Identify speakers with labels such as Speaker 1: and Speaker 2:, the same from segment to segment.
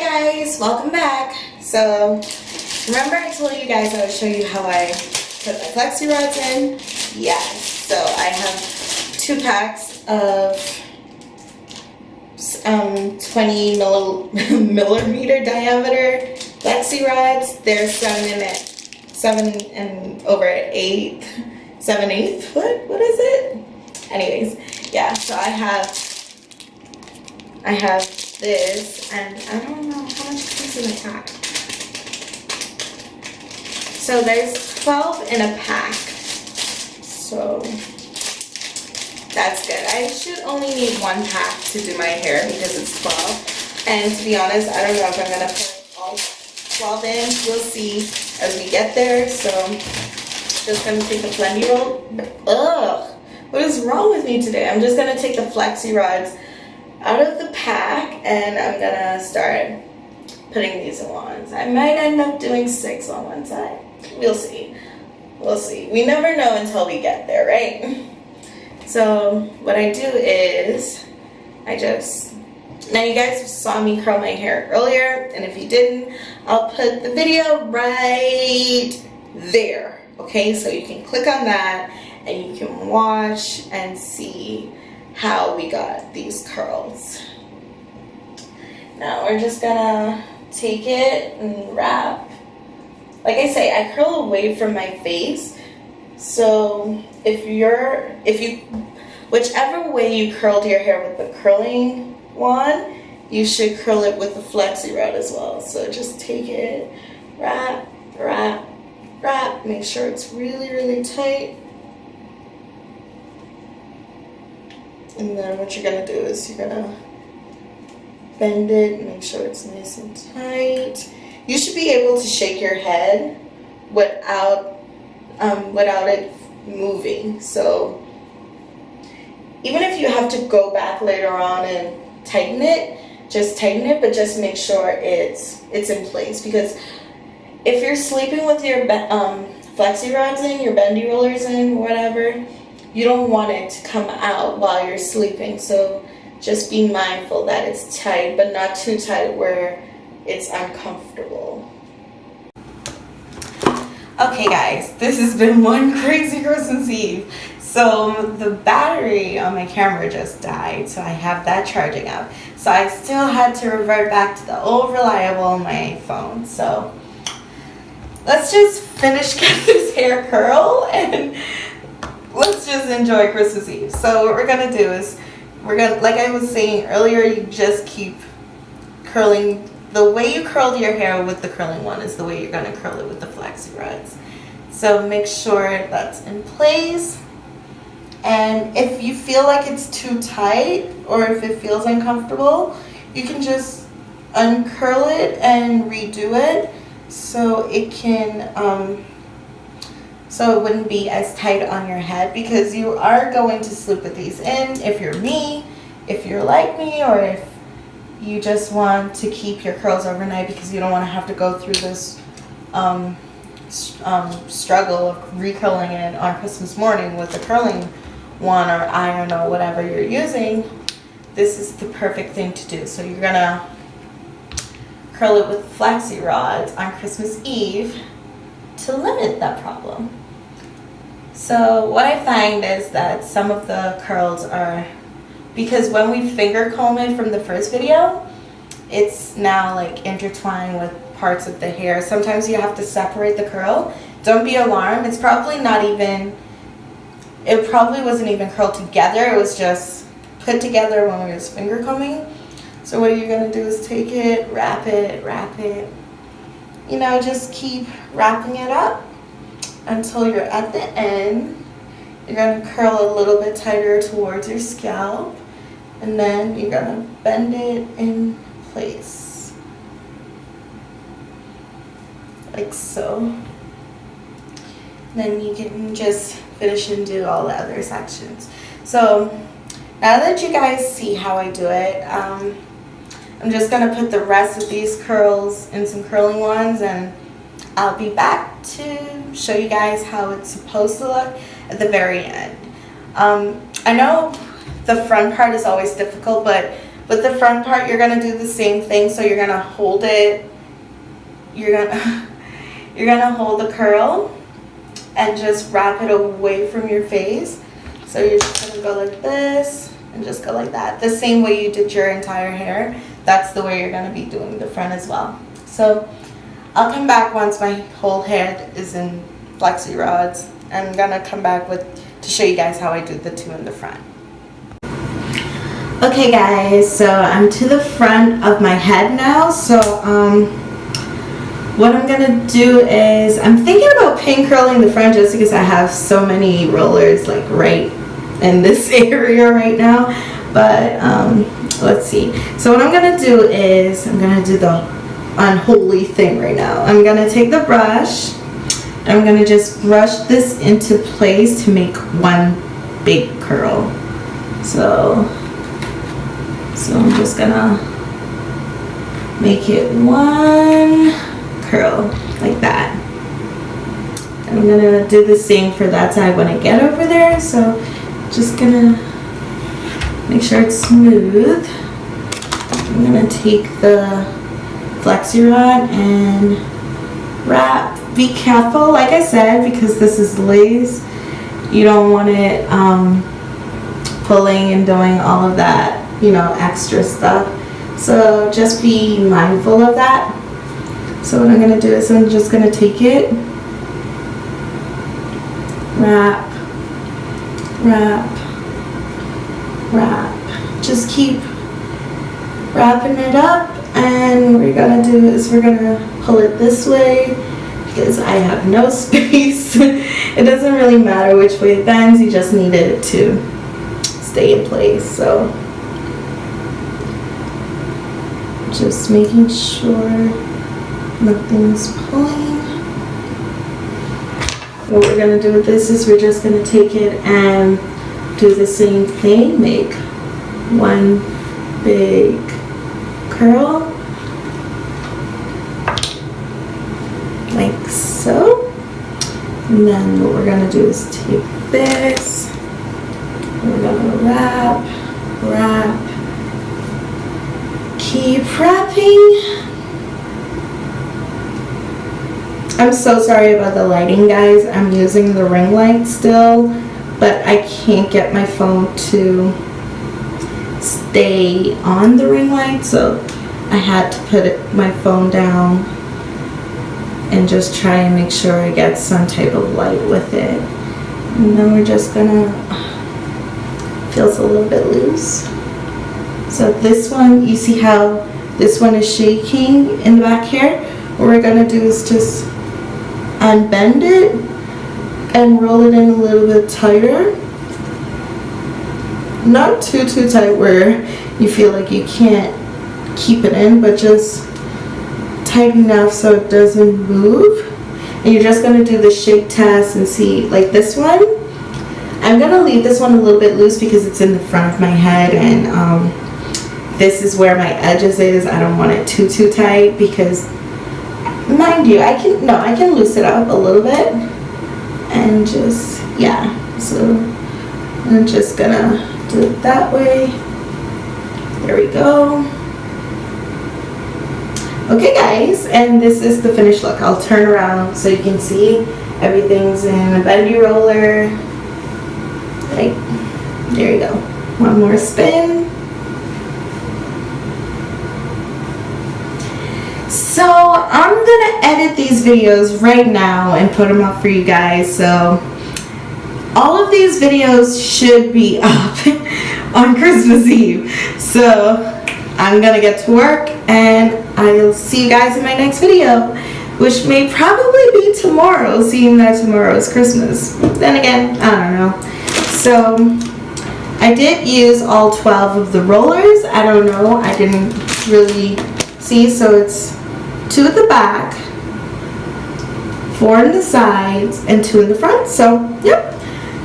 Speaker 1: guys, welcome back. So remember I told you guys I would show you how I put my Flexi Rods in? Yes. So I have 2 packs of 20 millimeter diameter Flexi Rods. They're 7/8. What is it? Anyways, yeah, so I have this, and I don't know how much comes in a pack. So there's 12 in a pack. So that's good. I should only need 1 pack to do my hair because it's 12. And to be honest, I don't know if I'm gonna put all 12 in. We'll see as we get there. So just gonna take the Flexi Rod. Ugh, what is wrong with me today? I'm just gonna take the Flexi Rods out of the pack and I'm gonna start putting these in wands. I might end up doing 6 on one side. We'll see. We'll see. We never know until we get there, right? So what I do is now you guys saw me curl my hair earlier, and if you didn't, I'll put the video right there. Okay, so you can click on that and you can watch and see how we got these curls. Now we're just gonna take it and wrap. Like I say, I curl away from my face, so whichever way you curled your hair with the curling wand, you should curl it with the Flexi Rod as well. So just take it, wrap, wrap, wrap, make sure it's really, really tight. And then what you're gonna do is you're gonna bend it and make sure it's nice and tight. You should be able to shake your head without it moving. So even if you have to go back later on and tighten it, just tighten it, but just make sure it's in place. Because if you're sleeping with your Flexi Rods in, your bendy rollers in, whatever, you don't want it to come out while you're sleeping. So just be mindful that it's tight, but not too tight where it's uncomfortable. Okay guys, this has been one crazy Christmas Eve. So the battery on my camera just died, so I have that charging up. So I still had to revert back to the old reliable my phone. So let's just finish getting this hair curl and let's just enjoy Christmas Eve. So what we're gonna do is like I was saying earlier, you just keep curling. The way you curled your hair with the curling one is the way you're gonna curl it with the Flexi Rods. So make sure that's in place. And if you feel like it's too tight or if it feels uncomfortable, you can just uncurl it and redo it so it can so it wouldn't be as tight on your head, because you are going to sleep with these in. If you're me, if you're like me, or if you just want to keep your curls overnight because you don't want to have to go through this struggle of recurling it on Christmas morning with the curling one or iron or whatever you're using, this is the perfect thing to do. So you're gonna curl it with Flexi Rods on Christmas Eve to limit that problem. So what I find is that some of the curls are, because when we finger comb it from the first video, it's now like intertwined with parts of the hair. Sometimes you have to separate the curl. Don't be alarmed. It probably wasn't even curled together. It was just put together when we was finger combing. So what you're gonna do is take it, wrap it, you know, just keep wrapping it up until you're at the end. You're gonna curl a little bit tighter towards your scalp, and then you're gonna bend it in place like so. Then you can just finish and do all the other sections. So now that you guys see how I do it, I'm just gonna put the rest of these curls in some curling ones, and I'll be back to show you guys how it's supposed to look at the very end. I know the front part is always difficult, but With the front part, you're gonna do the same thing. So you're gonna hold it. You're gonna hold the curl and just wrap it away from your face. So you're just gonna go like this and just go like that. The same way you did your entire hair. That's the way you're gonna be doing the front as well. So I'll come back once my whole head is in Flexi Rods. I'm gonna come back to show you guys how I do the two in the front. Okay guys, so I'm to the front of my head now. So what I'm gonna do is, I'm thinking about pin curling the front just because I have so many rollers like right in this area right now. But let's see. So what I'm gonna do is, I'm gonna do the unholy thing right now. I'm gonna take the brush. I'm gonna just brush this into place to make one big curl. So I'm just gonna make it one curl like that. And I'm gonna do the same for that side when I get over there. So just gonna make sure it's smooth. I'm gonna take the Flexi Rod and wrap. Be careful, like I said, because this is lace. You don't want it pulling and doing all of that, you know, extra stuff. So just be mindful of that. So what I'm gonna do is I'm just gonna take it, wrap, wrap, wrap. Just keep wrapping it up, and what we're gonna do is we're gonna pull it this way because I have no space. It doesn't really matter which way it bends, you just need it to stay in place. So just making sure nothing's pulling. What we're gonna do with this is we're just gonna take it and do the same thing, make one big curl like so. And then what we're gonna do is take this, we're gonna wrap, wrap, keep wrapping. I'm so sorry about the lighting, guys. I'm using the ring light still, but I can't get my phone to stay on the ring light, so I had to put my phone down and just try and make sure I get some type of light with it. And then we're just gonna, feels a little bit loose. So this one, you see how this one is shaking in the back here? What we're gonna do is just unbend it and roll it in a little bit tighter. Not too tight where you feel like you can't keep it in, but just tight enough so it doesn't move. And you're just gonna do the shake test and see, like this one. I'm gonna leave this one a little bit loose because it's in the front of my head, and this is where my edges is. I don't want it too tight because, mind you, I can loose it up a little bit and just, yeah. So I'm just gonna do it that way. There we go. Okay guys, and this is the finished look. I'll turn around so you can see everything's in a bendy roller. Right, there you go. One more spin. So I'm gonna edit these videos right now and put them up for you guys. So all of these videos should be up on Christmas Eve. So I'm gonna get to work and I'll see you guys in my next video, which may probably be tomorrow, seeing that tomorrow is Christmas. Then again, I don't know. So I did use all 12 of the rollers. I don't know, I didn't really see. So it's 2 at the back, 4 in the sides, and 2 in the front. So yep,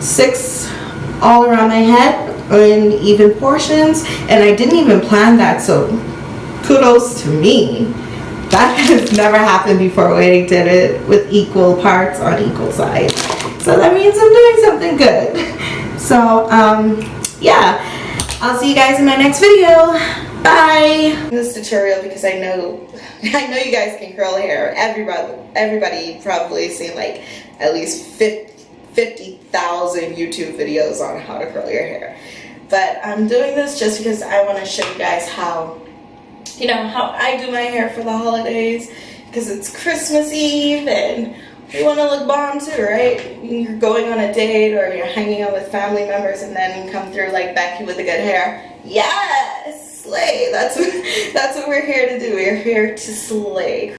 Speaker 1: 6 all around my head in even portions, and I didn't even plan that, so kudos to me. That has never happened before when I did it with equal parts on equal sides. So that means I'm doing something good. So yeah, I'll see you guys in my next video. Bye! This tutorial because I know you guys can curl hair. Everybody probably seen like at least 50,000 YouTube videos on how to curl your hair. But I'm doing this just because I want to show you guys how, how I do my hair for the holidays, because it's Christmas Eve and we want to look bomb too, right? You're going on a date or you're hanging out with family members and then you come through like Becky with the good hair. Yes! Slay! That's what we're here to do. We're here to slay.